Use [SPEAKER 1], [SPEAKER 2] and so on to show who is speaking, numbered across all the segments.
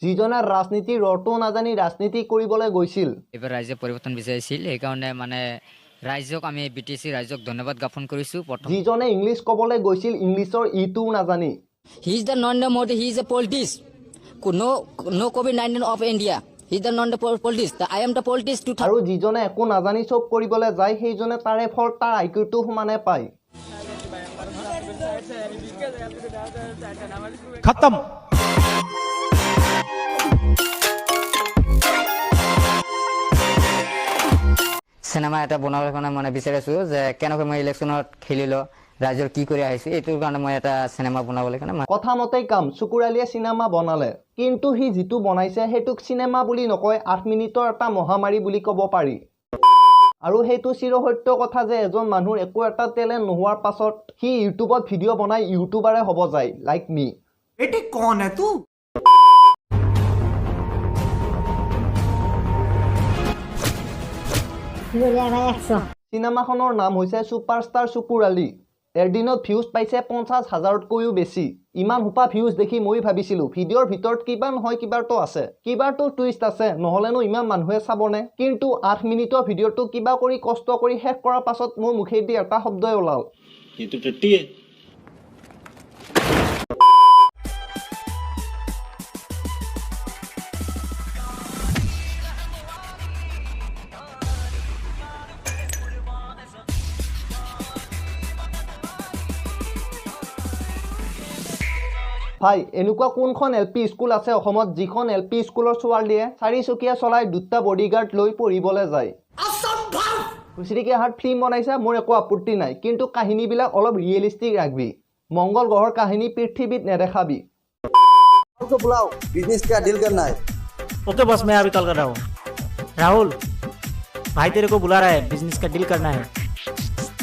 [SPEAKER 1] যিজনে ৰাজনীতিৰ ৰটো নাজানি ৰাজনীতি কৰিবলৈ গৈছিল।
[SPEAKER 2] এবাৰ ৰাইজে পৰিৱৰ্তন বিচাৰিছিল, সেইকাৰণে মানে ৰাইজক আমি BTC ৰাইজক ধন্যবাদ জ্ঞাপন কৰিছোঁ।
[SPEAKER 1] যিজনে ইংলিছ ক'বলৈ গৈছিল ইংলিছৰ ইটোও নাজানি।
[SPEAKER 3] He is the Narendra Modi. He is a politics. No COVID-19 of India. He is the non-politics. I am the politics.
[SPEAKER 1] আৰু যিজনে একো নাজানি চব কৰিবলৈ যায় সেইজনে তাৰে ফল তাৰ আইকিউটো সমানে পায়।
[SPEAKER 4] খতম।
[SPEAKER 2] চিনেমা এটা বনাবলৈ কাৰণে মানে বিচাৰিছোঁ যে কেনেকৈ মই ইলেকশ্যনত খেলিলো, ৰাইজৰ কি কৰি আহিছোঁ, এইটোৰ কাৰণে মই এটা চিনেমা বনাবলৈ কাৰণে
[SPEAKER 1] কথা মতেই কাম। চকুৰ আলীয়ে চিনেমা বনালে, কিন্তু সি যিটো বনাইছে সেইটোক চিনেমা বুলি নকয়, 8 মিনিটৰ এটা মহামাৰী বুলি ক'ব পাৰি। আৰু সেইটো চিৰসত্য কথা যে এজন মানুহৰ একো এটা টেলেণ্ট নোহোৱাৰ পাছত সি ইউটিউবত ভিডিঅ' বনাই ইউটিউবাৰে হ'ব যায়, লাইক মি।
[SPEAKER 4] বেটি কোন হে তু?
[SPEAKER 1] চিনেমাখনৰ নাম হৈছে ছুপাৰষ্টাৰ চকুৰ আলী। এদিনত ভিউজ পাইছে 50,000তকৈও বেছি। ইমান সোপা ভিউজ দেখি মই ভাবিছিলোঁ ভিডিঅ'ৰ ভিতৰত কিবা নহয় কিবাটো আছে, কিবাটো টুইষ্ট আছে, নহ'লেনো ইমান মানুহে চাবনে। কিন্তু 8 মিনিটৰ ভিডিঅ'টো কিবা কৰি কষ্ট কৰি শেষ কৰাৰ পাছত মোৰ মুখেদি এটা শব্দই ওলাল,
[SPEAKER 5] এইটো টট্টি।
[SPEAKER 1] ভাই এনেকুৱা কোনখন LP স্কুল আছে অসমত যিখন LP স্কুলৰ ছোৱালীয়ে 4 চকীয়া চলাই 2টা বডিগাৰ্ড লৈ পঢ়িবলৈ যায়? খুচৰিকে হাত ফিল্ম বনাইছা, মোৰ একো আপত্তি নাই, কিন্তু কাহিনীবিলাক অলপ ৰিয়েলিষ্টিক ৰাখবি। মংগল গ্ৰহৰ কাহিনী পৃথিৱীত নেদেখাবি।
[SPEAKER 6] बुलाओ, बिजनेस का डील करना है।
[SPEAKER 4] ओके बस मैं अभी कॉल कर रहा हूँ। राहुल भाई तेरे को बुला रहा है, बिजनेस का डील करना है,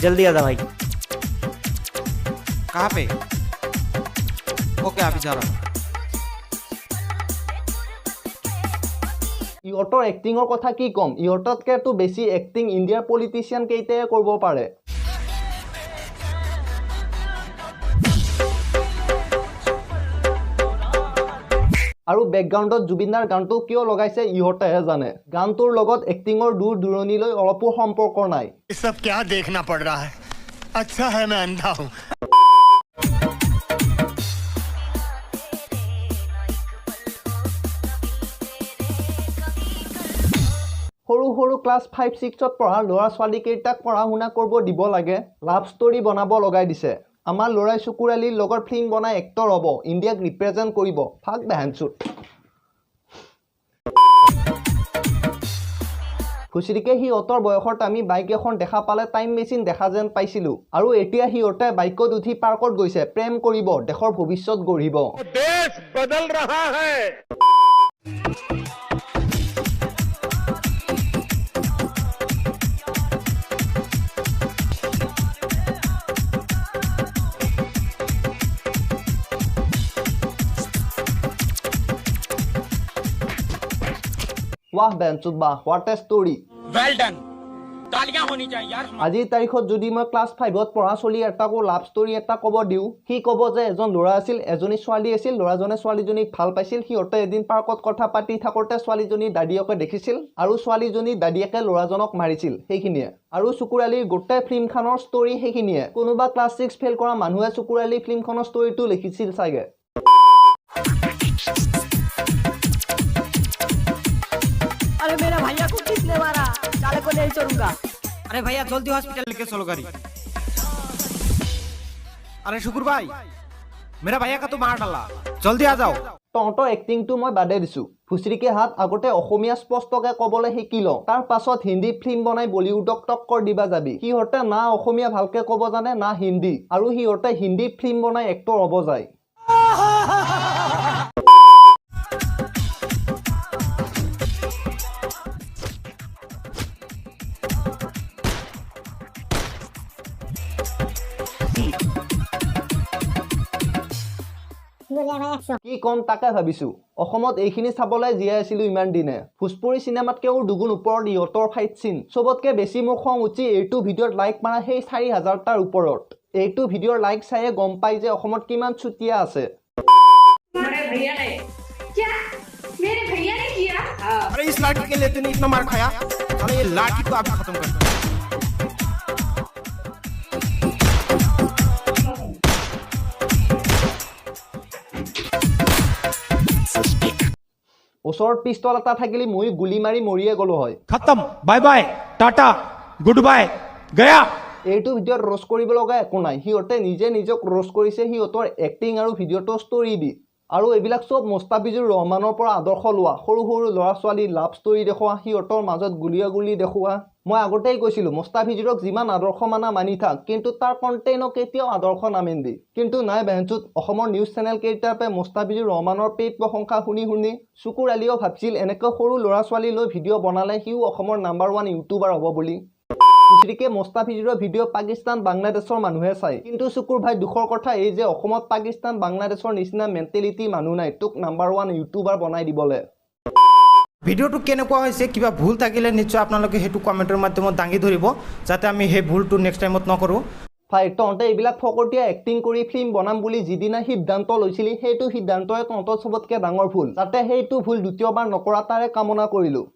[SPEAKER 4] जल्दी आ जा भाई।
[SPEAKER 7] कहाँ पे? ओके अभी जा रहा हूँ।
[SPEAKER 1] ইহঁতৰ এক্টিঙৰ কথা কি ক'ম, ইহঁততকৈতো বেছি এক্টিং ইণ্ডিয়াৰ পলিটিচিয়ান কেইটাই কৰিব পাৰে। আৰু বেকগ্ৰাউণ্ডত জুবিনদাৰ গানটো কিয় লগাইছে ইহঁতেহে জানে। গানটোৰ লগত এক্টিঙৰ দূৰ দূৰণিলৈ অলপো সম্পৰ্ক নাই।
[SPEAKER 8] सब क्या देखना पड़ रहा है? अच्छा है मैं अंधा हूँ।
[SPEAKER 1] সৰু সৰু ক্লাছ 5-6ত পঢ়া ল'ৰা ছোৱালীকেইটাক পঢ়া শুনা কৰিব দিব লাগে, লাভ ষ্টৰী বনাব লগাই দিছে। আমাৰ ল'ৰাই চকুৰ আলীৰ লগত ফিল্ম বনাই এক্টৰ হ'ব, ইণ্ডিয়াক ৰিপ্ৰেজেণ্ট কৰিব। ফাক বেহানচুত। খুচৰিকে সিহঁতৰ বয়সত আমি বাইক এখন দেখা পালে টাইম মেচিন দেখা যেন পাইছিলোঁ। আৰু এতিয়া সিহঁতে বাইকত উঠি পাৰ্কত গৈছে, প্ৰেম কৰিব, দেশৰ ভৱিষ্যত গঢ়িব।
[SPEAKER 8] देश बदल रहा है।
[SPEAKER 1] वाह बेंचुत वाह, what a story.
[SPEAKER 7] Well done, तालियां होनी चाहिए यार।
[SPEAKER 1] আজিৰ তাৰিখত যদি মই ক্লাছ 5ত পঢ়া চলি এটাকো লাভ ষ্টৰী এটা ক'ব দিওঁ, সি ক'ব যে এজন ল'ৰা আছিল, এজনী ছোৱালী আছিল, ল'ৰাজনে ছোৱালীজনীক ভাল পাইছিল, সিহঁতে এদিন পাৰ্কত কথা পাতি থাকোঁতে ছোৱালীজনী দাদীয়েকে দেখিছিল আৰু ছোৱালীজনী দাদীয়েকে ল'ৰাজনক মাৰিছিল, সেইখিনিয়ে। আৰু চকুৰ আলীৰ গোটেই ফিল্মখনৰ ষ্টৰী সেইখিনিয়ে। কোনোবা ক্লাছ 6 ফেইল কৰা মানুহে চকুৰ আলী ফিল্মখনৰ ষ্টৰীটো লিখিছিল চাগে।
[SPEAKER 3] अरे मेरा भैया को किसने मारा? साले को नहीं छोड़ूंगा।
[SPEAKER 7] अरे भैया जल्दी हॉस्पिटल लेके चलो गाड़ी। अरे शुक्र भाई, मेरा भैया का तो मार डाला, जल्दी आ जाओ।
[SPEAKER 1] তহঁতৰ এক্টিংটো মই বাদে দিছোঁ। ফুচৰিকে হাত আগতে অসমীয়া স্পষ্টকৈ ক'বলৈ শিকি ল, তাৰ পাছত হিন্দী ফিল্ম বনাই বলিউডক টক্কৰ দিবা যাবি। সিহঁতে না অসমীয়া ভালকৈ ক'ব জানে না হিন্দী, আৰু সিহঁতে হিন্দী ফিল্ম বনাই এক্টৰ হ'ব যায়। কি ক'ম তাকে ভাবিছোঁ। অসমত এইখিনি চাবলৈ জীয়াই আছিলোঁ ইমান দিনে। ভোজপুৰী চিনেমাতকৈও দুগুণ ওপৰত ইহঁতৰ ফাইট চিন। চবতকৈ বেছি মোৰ খং উঠি এইটো ভিডিঅ'ত লাইক মাৰা সেই 4,000টাৰ ওপৰত। এইটো ভিডিঅ'ৰ লাইক চায়ে গম পাই যে অসমত কিমান চুতীয়া আছে।
[SPEAKER 7] अरे इस लाठी के लिए तूने इतना मार खाया, साला ये लाठी को अभी खत्म कर।
[SPEAKER 1] ওচৰত পিষ্টল এটা থাকিলে মই গুলি মাৰি মৰিয়ে গলো হয়।
[SPEAKER 7] खत्म, bye bye, tata, goodbye, गया।
[SPEAKER 1] এইটো ভিডিঅ'ত ৰ'ষ্ট কৰিব লগা একো নাই, সিহঁতে নিজে নিজক ৰ'ষ্ট কৰিছে সিহঁতৰ এক্টিং আৰু ভিডিঅ'টো ষ্টৰি দি। আৰু এইবিলাক চব মুস্তাফিজুৰ ৰহমানৰ পৰা আদৰ্শ লোৱা, সৰু সৰু ল'ৰা ছোৱালী লাভ ষ্টৰি দেখুওৱা, সিহঁতৰ মাজত গুলিয়াগুলি দেখুওৱা। মই আগতেই কৈছিলোঁ মুস্তাফিজুৰক যিমান আদৰ্শ মানি থাক, কিন্তু তাৰ কণ্টেইনক কেতিয়াও আদৰ্শ নামেন্দি। কিন্তু নাই বেঞ্চুত অসমৰ নিউজ চেনেল কেইটাৰ পৰা মুস্তাফিজুৰ ৰহমানৰ পেট প্ৰশংসা শুনি চুকুৰ আলীয়েও ভাবছিল এনেকৈ সৰু ল'ৰা ছোৱালী লৈ ভিডিঅ' বনালে সিও অসমৰ নাম্বাৰ 1 ইউটিউবাৰ হ'ব বুলি। দুসৰিকে মুস্তাফিজুৰৰ ভিডিঅ' পাকিস্তান বাংলাদেশৰ মানুহে চায়, কিন্তু চুকুৰ ভাই দুখৰ কথা এই যে অসমত পাকিস্তান বাংলাদেশৰ নিচিনা মেণ্টেলিটি মানুহ নাই তোক নাম্বাৰ 1 ইউটিউবাৰ বনাই দিবলৈ।
[SPEAKER 7] ভিডিঅ'টো কেনেকুৱা হৈছে, কিবা ভুল থাকিলে নিশ্চয় আপোনালোকে সেইটো কমেণ্টৰ মাধ্যমত দাঙি ধৰিব, যাতে আমি সেই ভুলটো নেক্সট টাইমত নকৰোঁ।
[SPEAKER 1] ভাই তহঁতে এইবিলাক ফকতীয়া এক্টিং কৰি ফিল্ম বনাম বুলি যিদিনা সিদ্ধান্ত লৈছিলি সেইটো সিদ্ধান্তই তহঁতৰ চবতকৈ ডাঙৰ ভুল, যাতে সেইটো ভুল দ্বিতীয়বাৰ নকৰা তাৰে কামনা কৰিলোঁ।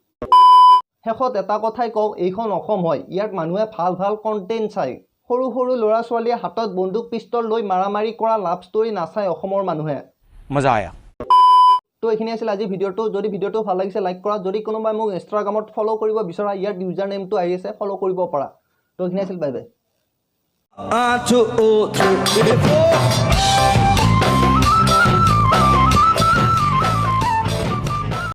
[SPEAKER 1] শেষত এটা কথাই কওঁ, এইখন অসম হয়, ইয়াত মানুহে ভাল ভাল কণ্টেণ্ট চায়। সৰু সৰু ল'ৰা ছোৱালীয়ে হাতত বন্দুক পিষ্টল লৈ মাৰামাৰি কৰা লাভ ষ্টৰি নাচায় অসমৰ মানুহে।
[SPEAKER 7] মজা আয়া।
[SPEAKER 1] তো এইখিনি আছিল আজি ভিডিঅ'টো। যদি ভিডিঅ'টো ভাল লাগিছে লাইক কৰা, যদি কোনোবাই মোক ইনষ্টাগ্ৰামত ফ'ল' কৰিব বিচৰা ইয়াত ইউজাৰ নেমটো আহি আছে, ফ'ল' কৰিব পৰা। তো এইখিনি আছিল, বাই বাই।